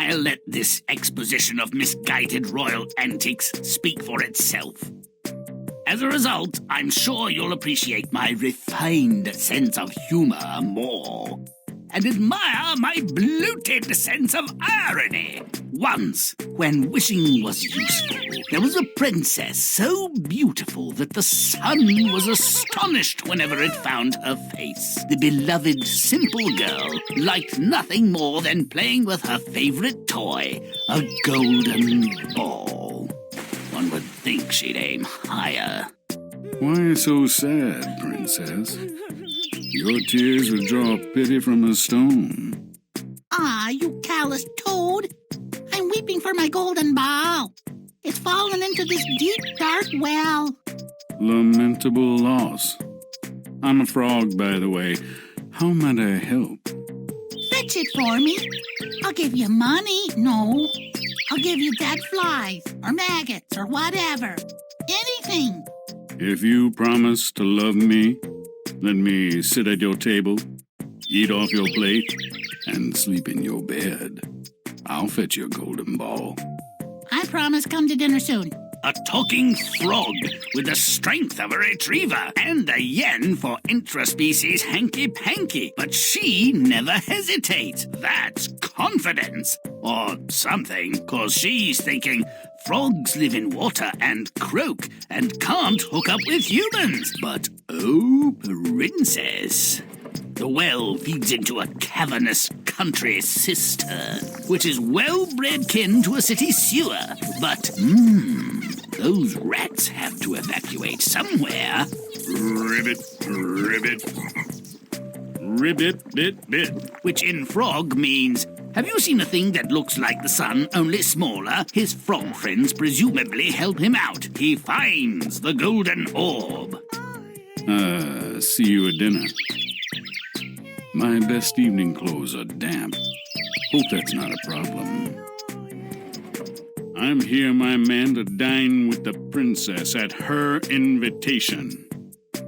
I'll let this exposition of misguided royal antics speak for itself. As a result, I'm sure you'll appreciate my refined sense of humor more, and admire my bloated sense of irony. Once, when wishing was useful, there was a princess so beautiful that the sun was astonished whenever it found her face. The beloved, simple girl liked nothing more than playing with her favorite toy, a golden ball. One would think she'd aim higher. Why so sad, princess? Your tears would draw pity from a stone. Ah, you callous toad. I'm weeping for my golden ball. It's fallen into this deep, dark well. Lamentable loss. I'm a frog, by the way. How might I help? Fetch it for me. I'll give you money. No. I'll give you dead flies or maggots or whatever. Anything. If you promise to love me, let me sit at your table, eat off your plate, and sleep in your bed. I'll fetch your golden ball. I promise come to dinner soon. A talking frog with the strength of a retriever and a yen for intraspecies hanky-panky. But she never hesitates. That's confidence. Or something, 'cause she's thinking frogs live in water and croak and can't hook up with humans. But, oh, princess, the well feeds into a cavernous country cistern, which is well-bred kin to a city sewer. But, those rats have to evacuate somewhere. Ribbit, ribbit, ribbit, bit, bit. Which in frog means, have you seen a thing that looks like the sun, only smaller? His frog friends presumably help him out. He finds the golden orb. See you at dinner. My best evening clothes are damp. Hope that's not a problem. I'm here, my man, to dine with the princess at her invitation.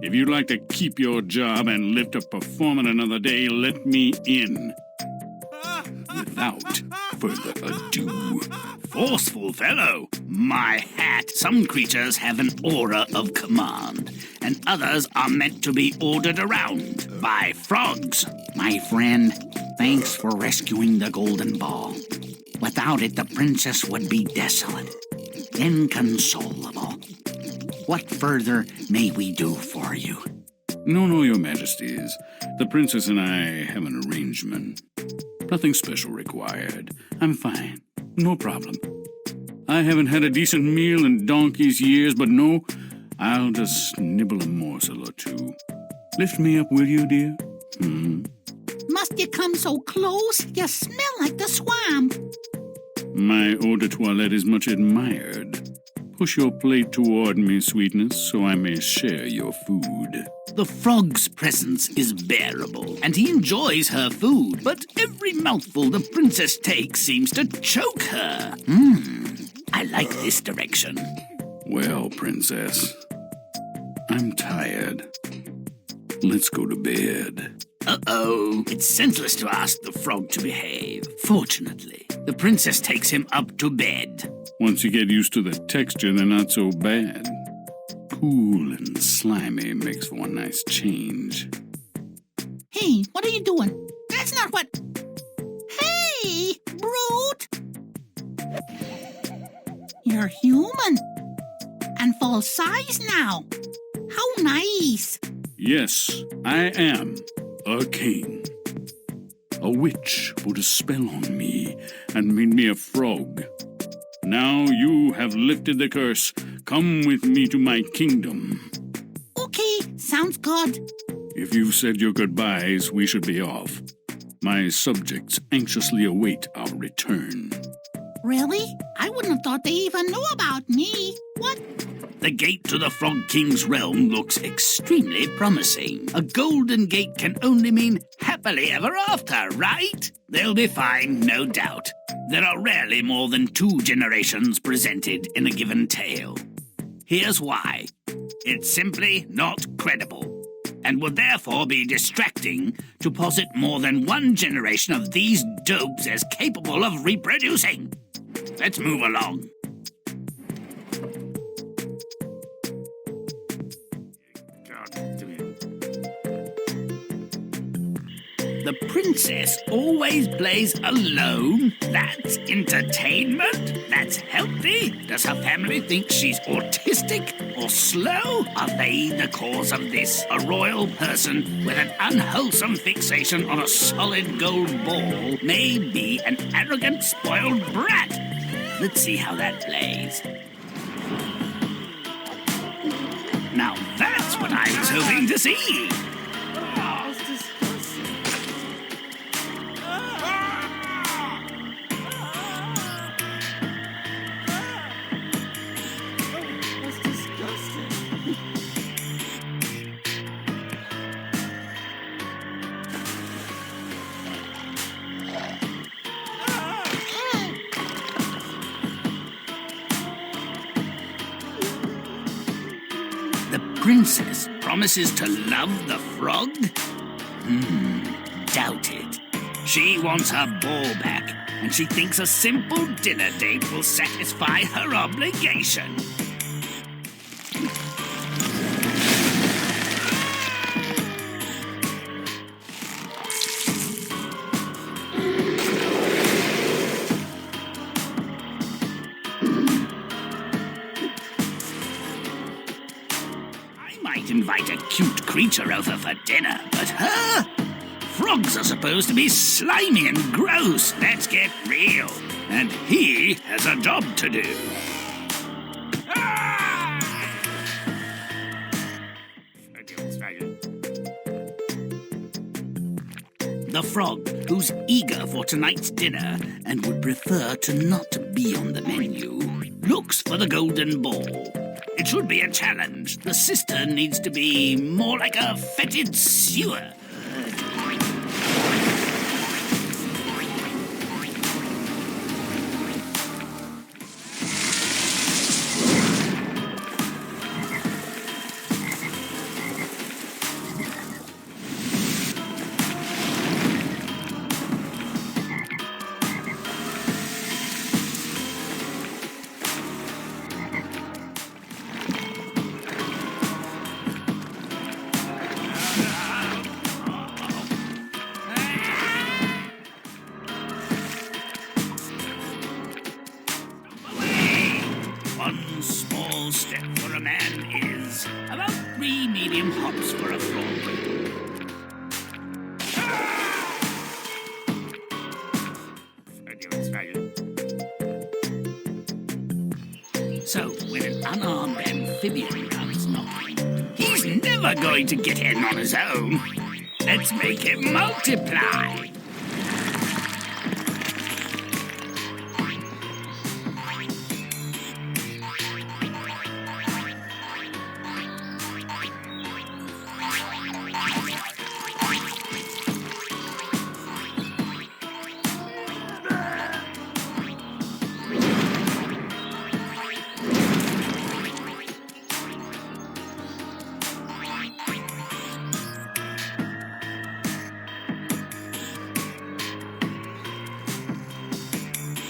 If you'd like to keep your job and live to perform it another day, let me in. Without further ado. Forceful fellow. My hat. Some creatures have an aura of command, and others are meant to be ordered around by frogs. My friend, thanks for rescuing the golden ball. Without it, the princess would be desolate, inconsolable. What further may we do for you? No, your majesties. The princess and I have an arrangement. Nothing special required. I'm fine. No problem. I haven't had a decent meal in donkey's years, but no, I'll just nibble a morsel or two. Lift me up, will you, dear? Must you come so close? You smell like the swamp. My eau de toilette is much admired. Push your plate toward me, sweetness, so I may share your food. The frog's presence is bearable, and he enjoys her food, but every mouthful the princess takes seems to choke her. I like this direction. Well, princess, I'm tired. Let's go to bed. Uh-oh. It's senseless to ask the frog to behave. Fortunately, the princess takes him up to bed. Once you get used to the texture, they're not so bad. Cool and slimy makes for a nice change. Hey, what are you doing? That's not what... Hey, brute! You're human. And full size now. How nice. Yes, I am a king. A witch put a spell on me and made me a frog. Now you have lifted the curse. Come with me to my kingdom. Okay, sounds good. If you've said your goodbyes, we should be off. My subjects anxiously await our return. Really? I wouldn't have thought they even knew about me. What? The gate to the Frog King's realm looks extremely promising. A golden gate can only mean happily ever after, right? They'll be fine, no doubt. There are rarely more than 2 generations presented in a given tale. Here's why. It's simply not credible. and would therefore be distracting to posit more than one generation of these dopes as capable of reproducing. Let's move along. The princess always plays alone? That's entertainment? That's healthy? Does her family think she's autistic or slow? Are they the cause of this? A royal person with an unwholesome fixation on a solid gold ball may be an arrogant, spoiled brat. Let's see how that plays. Now that's what I was hoping to see. The princess promises to love the frog? Doubt it. She wants her ball back, and she thinks a simple dinner date will satisfy her obligation. Invite a cute creature over for dinner, but her? Frogs are supposed to be slimy and gross. Let's get real. And he has a job to do. The frog, who's eager for tonight's dinner and would prefer to not be on the menu, looks for the golden ball. It should be a challenge. The sister needs to be more like a fetid sewer. One small step for a man is about 3 medium hops for a frog. So, when an unarmed amphibian comes knocking, he's never going to get in on his own. Let's make him multiply.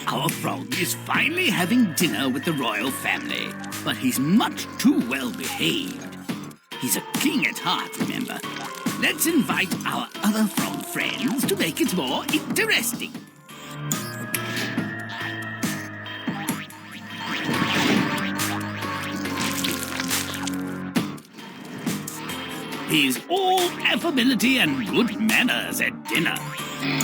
Our frog is finally having dinner with the royal family, but he's much too well behaved. He's a king at heart, remember. Let's invite our other frog friends to make it more interesting. He's all affability and good manners at dinner.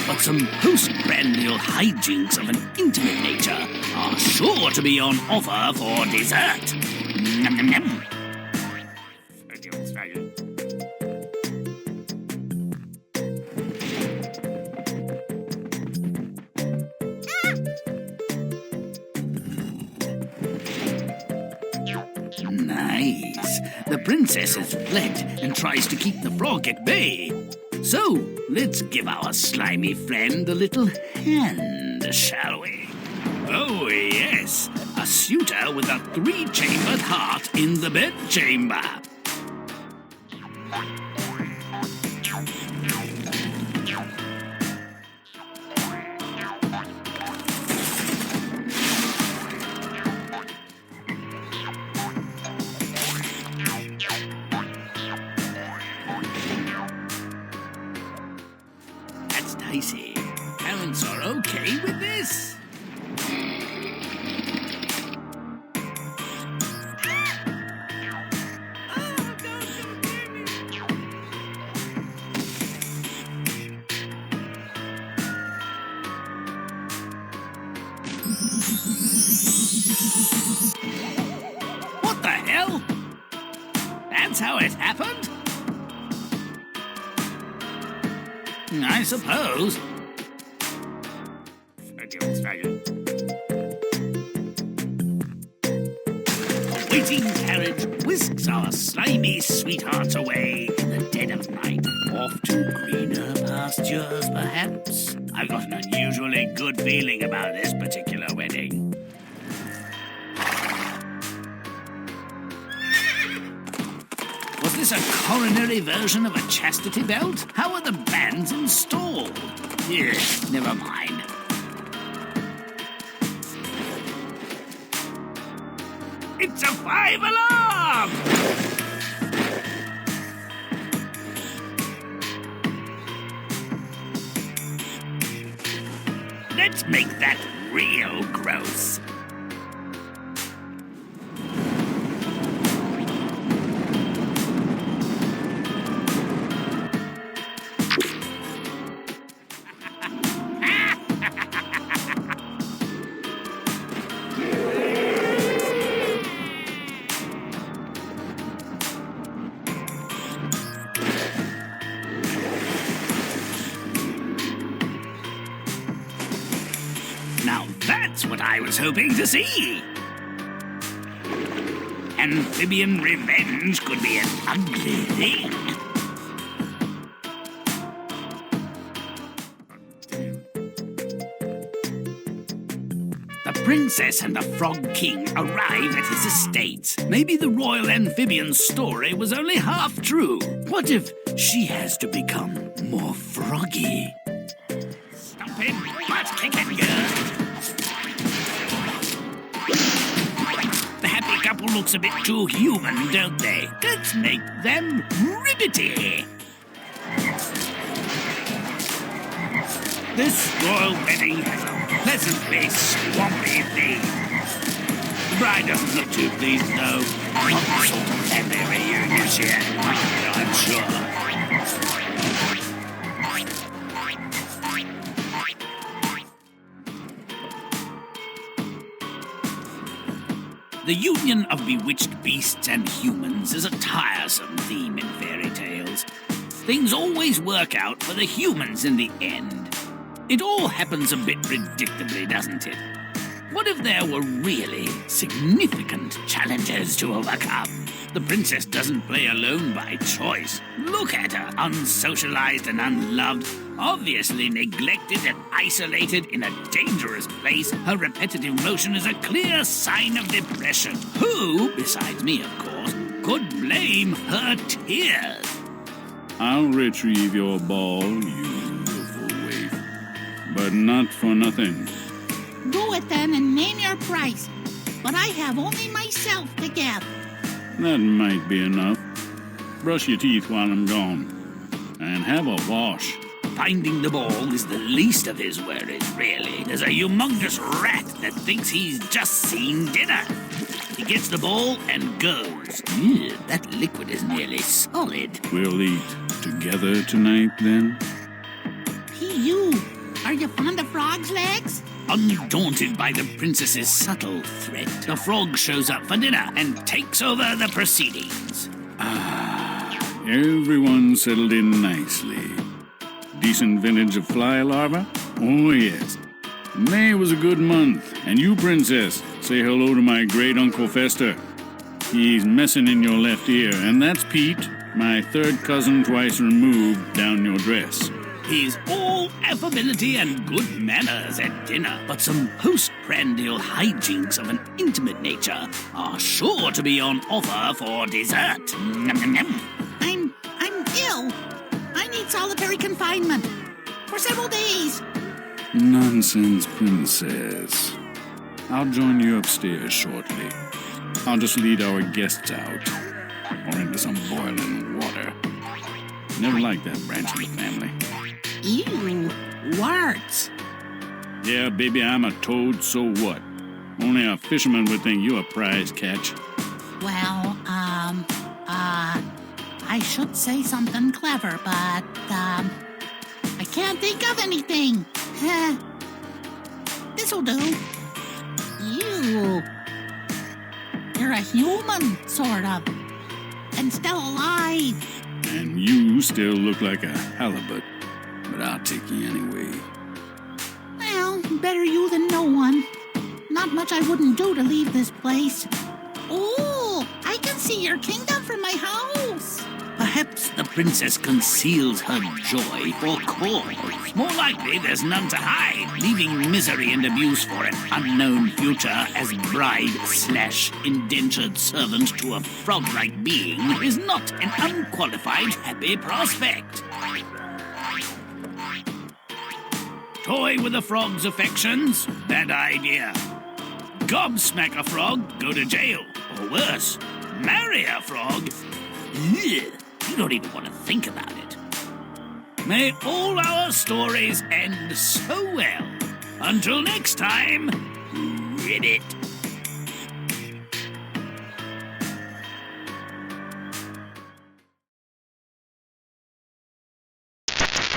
But some post-prandial hijinks of an intimate nature are sure to be on offer for dessert. Nom, nom, nom. Nice. The princess has fled and tries to keep the frog at bay. So, let's give our slimy friend a little hand, shall we? Oh, yes, a suitor with a 3-chambered heart in the bedchamber. I see. Parents are okay with this? What the hell? That's how it happened? I suppose. A waiting carriage whisks our slimy sweethearts away in the dead of night. Off to greener pastures, perhaps? I've got an unusually good feeling about this particular wedding. Was this a coronary version of a chastity belt? How are the bands installed? Yes, never mind. It's a 5-alarm! Let's make that real gross. Now that's what I was hoping to see. Amphibian revenge could be an ugly thing. The princess and the frog king arrive at his estate. Maybe the royal amphibian story was only half true. What if she has to become more froggy? Stupid butt-kicking girl. The happy couple looks a bit too human, don't they? Let's make them ribbity. This royal wedding has a pleasantly swampy theme. The bride doesn't look too pleased, though. Not the sort of family reunion she had in mind, I'm sure. The union of bewitched beasts and humans is a tiresome theme in fairy tales. Things always work out for the humans in the end. It all happens a bit predictably, doesn't it? What if there were really significant challenges to overcome? The princess doesn't play alone by choice. Look at her, unsocialized and unloved, obviously neglected and isolated in a dangerous place. Her repetitive motion is a clear sign of depression. Who, besides me, of course, could blame her tears? I'll retrieve your ball, you willful waif. But not for nothing. Do it then and name your price. But I have only myself to give. That might be enough. Brush your teeth while I'm gone. And have a wash. Finding the ball is the least of his worries, really. There's a humongous rat that thinks he's just seen dinner. He gets the ball and goes. Ew, that liquid is nearly solid. We'll eat together tonight, then? You. Are you fond of frogs' legs? Undaunted by the princess's subtle threat, the frog shows up for dinner and takes over the proceedings. Everyone settled in nicely. Decent vintage of fly larvae? Oh, yes. May was a good month. And you, princess, say hello to my great-uncle Fester. He's messing in your left ear, and that's Pete, my third cousin twice removed, down your dress. He's all affability and good manners at dinner, but some postprandial hijinks of an intimate nature are sure to be on offer for dessert. I'm ill. I need solitary confinement for several days. Nonsense, princess. I'll join you upstairs shortly. I'll just lead our guests out, or into some boiling water. Never liked that branch of the family. Ew, warts. Yeah, baby, I'm a toad, so what? Only a fisherman would think you a prize catch. Well, I should say something clever, but, I can't think of anything. This'll do. Ew. You're a human, sort of. And still alive. And you still look like a halibut. But I'll take you anyway. Well, better you than no one. Not much I wouldn't do to leave this place. Oh, I can see your kingdom from my house. Perhaps the princess conceals her joy for cause. More likely, there's none to hide, leaving misery and abuse for an unknown future as bride/indentured servant to a frog-like being is not an unqualified happy prospect. Toy with a frog's affections? Bad idea. Gobsmack a frog? Go to jail. Or worse, marry a frog? Ugh. You don't even want to think about it. May all our stories end so well. Until next time, ribbit.